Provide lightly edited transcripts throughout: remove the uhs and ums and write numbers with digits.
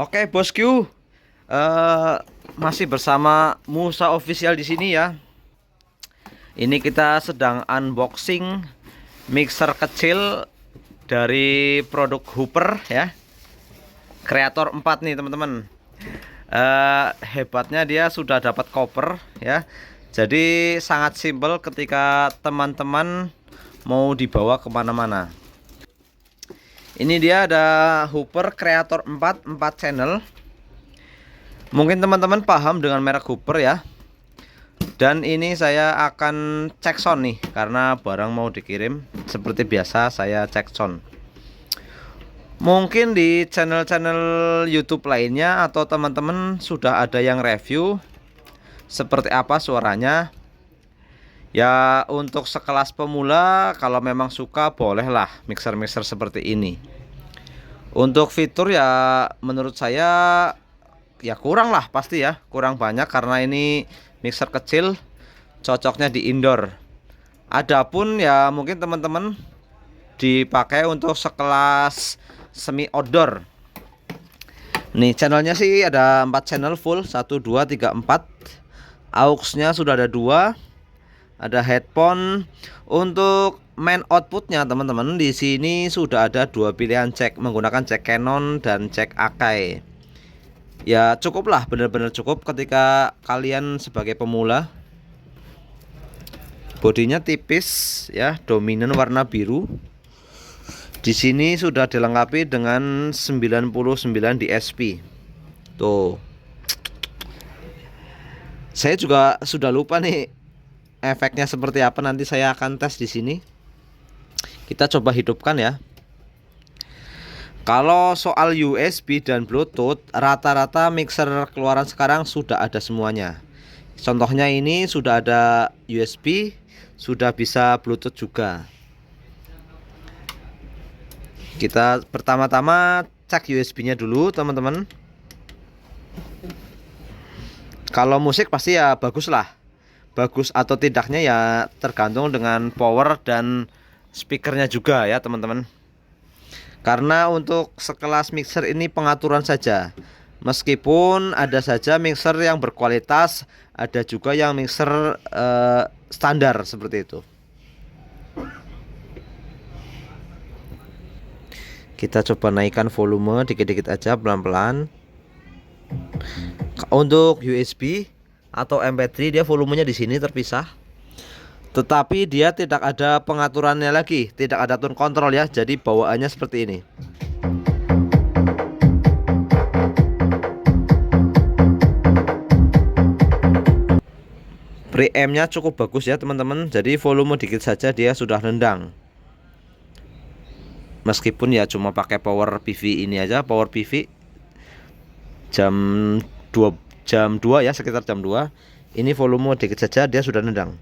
Oke, bosku, eh masih bersama Musa Official di sini ya. Ini kita sedang unboxing mixer kecil dari produk Hooper ya. Kreator 4 nih teman-teman. Hebatnya dia sudah dapat cover ya. Jadi sangat simpel ketika teman-teman mau dibawa kemana-mana. Ini dia ada Hooper Creator 4 channel. Mungkin teman-teman paham dengan merek Hooper ya. Dan ini saya akan cek sound nih, karena barang mau dikirim. Seperti biasa saya cek sound. Mungkin di channel-channel YouTube lainnya atau teman-teman sudah ada yang review seperti apa suaranya. Ya untuk sekelas pemula, kalau memang suka bolehlah mixer-mixer seperti ini. Untuk fitur ya menurut saya ya kurang lah, pasti ya kurang banyak, karena ini mixer kecil, cocoknya di indoor. Adapun ya mungkin teman-teman dipakai untuk sekelas semi outdoor. Nih channelnya sih ada 4 channel full, 1 2 3 4. Auxnya sudah ada 2. Ada headphone. Untuk main outputnya teman-teman, di sini sudah ada 2 pilihan jack, menggunakan jack Canon dan jack Akai. Ya cukuplah, benar-benar cukup ketika kalian sebagai pemula. Bodinya tipis ya, dominan warna biru. Di sini sudah dilengkapi dengan 99 DSP. Tuh. Saya juga sudah lupa nih efeknya seperti apa, nanti saya akan tes di sini. Kita coba hidupkan ya. Kalau soal USB dan Bluetooth, rata-rata mixer keluaran sekarang sudah ada semuanya. Contohnya ini sudah ada USB, sudah bisa Bluetooth juga. Kita pertama-tama cek USB-nya dulu teman-teman. Kalau musik pasti ya bagus lah. Bagus atau tidaknya ya tergantung dengan power dan speakernya juga ya teman-teman. Karena untuk sekelas mixer ini pengaturan saja. Meskipun ada saja mixer yang berkualitas, ada juga yang mixer standar seperti itu. Kita coba naikkan volume dikit-dikit aja, pelan-pelan. Untuk USB atau MP3 dia volumenya di sini terpisah. Tetapi dia tidak ada pengaturannya lagi, tidak ada tone control ya. Jadi bawaannya seperti ini. Preampnya cukup bagus ya teman-teman. Jadi volume dikit saja dia sudah nendang. Meskipun ya cuma pakai power PV ini aja, power PV jam 2 ya, sekitar jam 2. Ini volume dikit saja dia sudah nendang.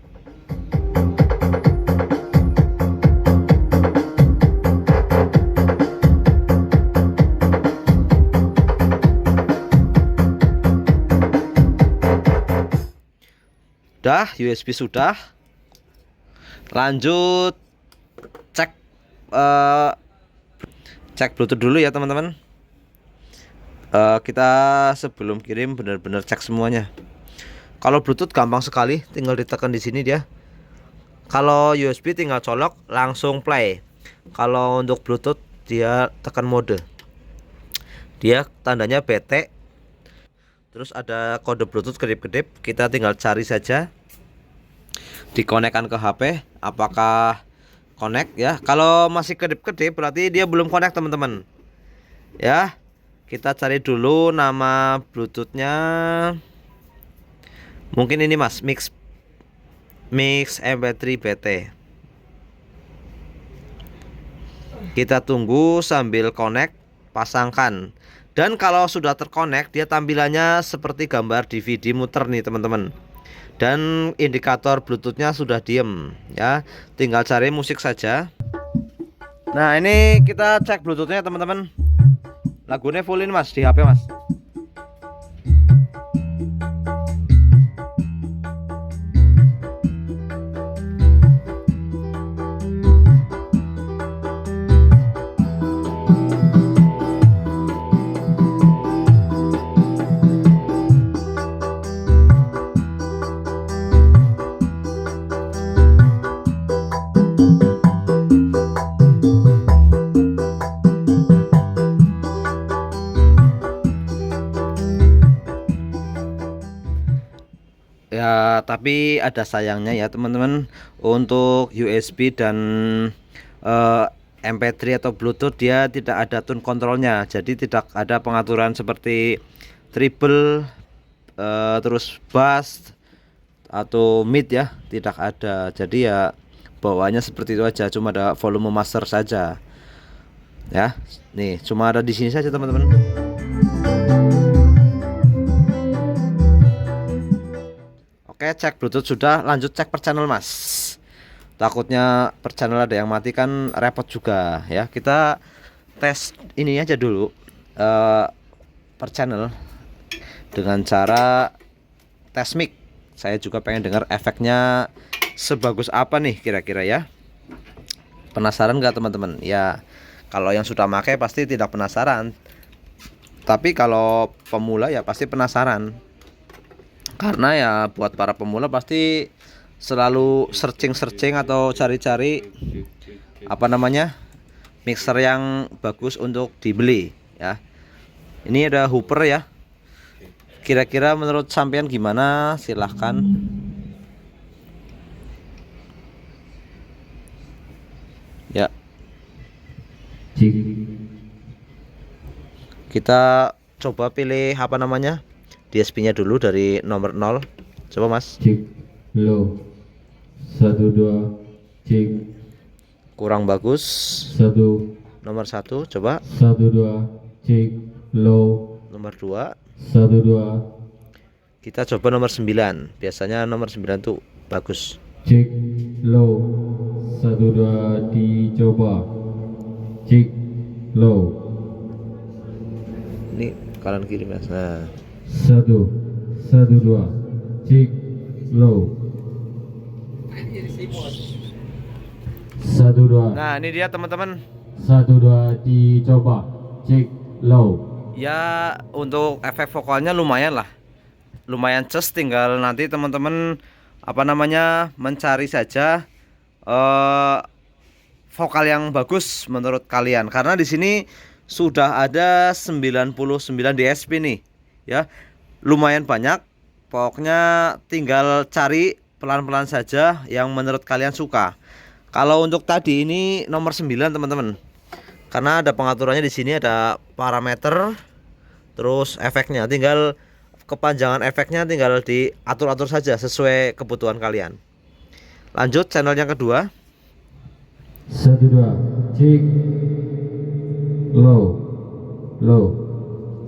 Dah, USB sudah. Lanjut cek cek Bluetooth dulu ya teman-teman. Kita sebelum kirim benar-benar cek semuanya. Kalau Bluetooth gampang sekali, tinggal ditekan di sini dia. Kalau USB tinggal colok langsung play. Kalau untuk Bluetooth dia tekan mode. Dia tandanya BT. Terus ada kode Bluetooth kedip-kedip, kita tinggal cari saja. Dikonekkan ke HP, apakah connect ya. Kalau masih kedip-kedip berarti dia belum connect teman-teman. Ya. Kita cari dulu nama Bluetoothnya. Mungkin ini Mas, Mix MP3 BT. Kita tunggu sambil connect, pasangkan. Dan kalau sudah terkonek, dia tampilannya seperti gambar DVD muter nih teman-teman. Dan indikator Bluetoothnya sudah diem ya. Tinggal cari musik saja. Nah ini kita cek Bluetoothnya teman-teman. Lagunya full ini Mas, di HP Mas. tapi ada sayangnya ya teman-teman, untuk USB dan MP3 atau Bluetooth dia tidak ada tune kontrolnya, jadi tidak ada pengaturan seperti treble, terus bass atau mid ya, tidak ada. Jadi ya bawaannya seperti itu aja, cuma ada volume master saja ya. Nih cuma ada di sini saja teman-teman. Oke, cek Bluetooth sudah, lanjut cek per channel mas. Takutnya per channel ada yang mati kan repot juga ya. Kita tes ini aja dulu per channel dengan cara tes mic. Saya juga pengen dengar efeknya sebagus apa nih kira-kira ya. Penasaran nggak teman-teman? Ya kalau yang sudah pakai pasti tidak penasaran, tapi kalau pemula ya pasti penasaran. Karena ya buat para pemula pasti selalu searching atau cari-cari apa namanya mixer yang bagus untuk dibeli ya. Ini ada Hooper ya. Kira-kira menurut sampean gimana? Silahkan. Ya. Kita coba pilih apa namanya? DSP-nya dulu dari nomor 0. Coba mas. Cek low 1 2 cek. Kurang bagus. 1 Nomor 1 coba. 1 2 cek low. Nomor 2. 1 2. Kita coba nomor 9. Biasanya nomor 9 tuh bagus. Cek low 1 2 dicoba. Cek low. Ini kanan kiri mas. Nah 1 1 2 cek low. 1 2. Nah ini dia teman-teman. 1 2 dicoba. Cek low. Ya untuk efek vokalnya lumayan lah, lumayan ces. Tinggal nanti teman-teman apa namanya mencari saja vokal yang bagus menurut kalian, karena di sini sudah ada 99 DSP nih ya, lumayan banyak. Pokoknya tinggal cari pelan-pelan saja yang menurut kalian suka. Kalau untuk tadi ini nomor 9 teman-teman, karena ada pengaturannya di sini, ada parameter, terus efeknya, tinggal kepanjangan efeknya tinggal diatur-atur saja sesuai kebutuhan kalian. Lanjut channel yang kedua. 1 2 cek low low.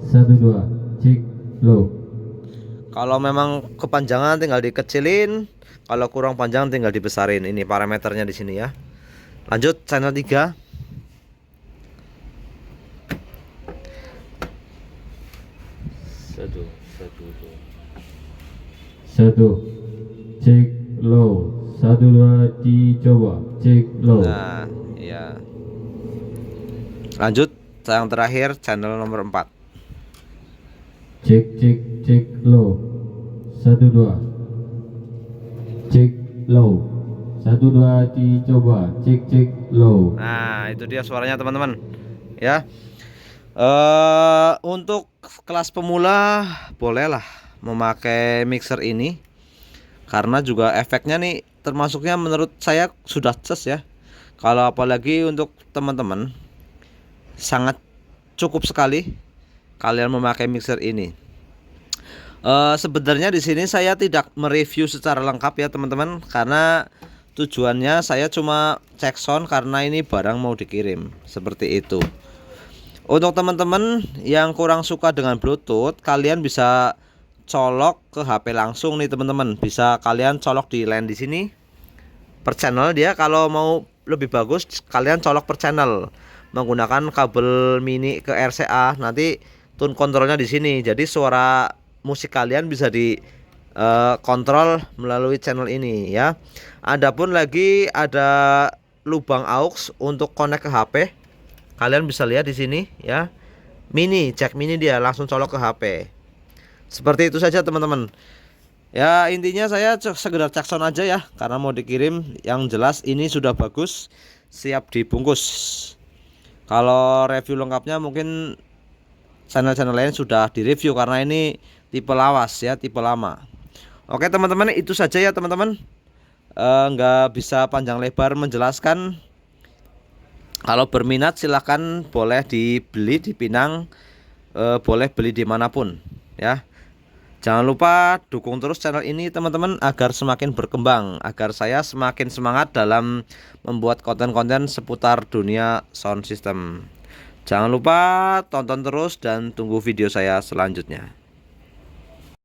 1 2 cek low. Kalau memang kepanjangan tinggal dikecilin, kalau kurang panjang tinggal dibesarin. Ini parameternya di sini ya. Lanjut channel 3. 1 cek low. 1 2 dicoba. Cek low. Nah ya. Lanjut yang terakhir channel nomor 4. Cek cek cek low. 1 2 cek low. 1 2 dicoba. Cek cek low. Nah itu dia suaranya teman-teman ya. Untuk kelas pemula bolehlah memakai mixer ini, karena juga efeknya nih termasuknya menurut saya sudah ces ya. Kalau apalagi untuk teman-teman sangat cukup sekali kalian memakai mixer ini. Sebenarnya di sini saya tidak mereview secara lengkap ya teman-teman, karena tujuannya saya cuma cek sound karena ini barang mau dikirim seperti itu. Untuk teman-teman yang kurang suka dengan Bluetooth, kalian bisa colok ke HP langsung nih teman-teman. Bisa kalian colok di line di sini per channel dia. Kalau mau lebih bagus kalian colok per channel menggunakan kabel mini ke RCA. Nanti tune kontrolnya di sini. Jadi suara musik kalian bisa di kontrol melalui channel ini ya. Adapun lagi ada lubang aux untuk connect ke HP. Kalian bisa lihat di sini ya. Mini, jack mini dia langsung colok ke HP. Seperti itu saja teman-teman. Ya intinya saya sekedar cek sound aja ya, karena mau dikirim. Yang jelas ini sudah bagus, siap dibungkus. Kalau review lengkapnya mungkin channel-channel lain sudah direview, karena ini tipe lawas ya, tipe lama. Oke teman-teman, itu saja ya teman-teman. Nggak bisa panjang lebar menjelaskan. Kalau berminat silahkan boleh dibeli di Pinang, boleh beli dimanapun ya. Jangan lupa dukung terus channel ini teman-teman agar semakin berkembang, agar saya semakin semangat dalam membuat konten-konten seputar dunia sound system. Jangan lupa tonton terus dan tunggu video saya selanjutnya.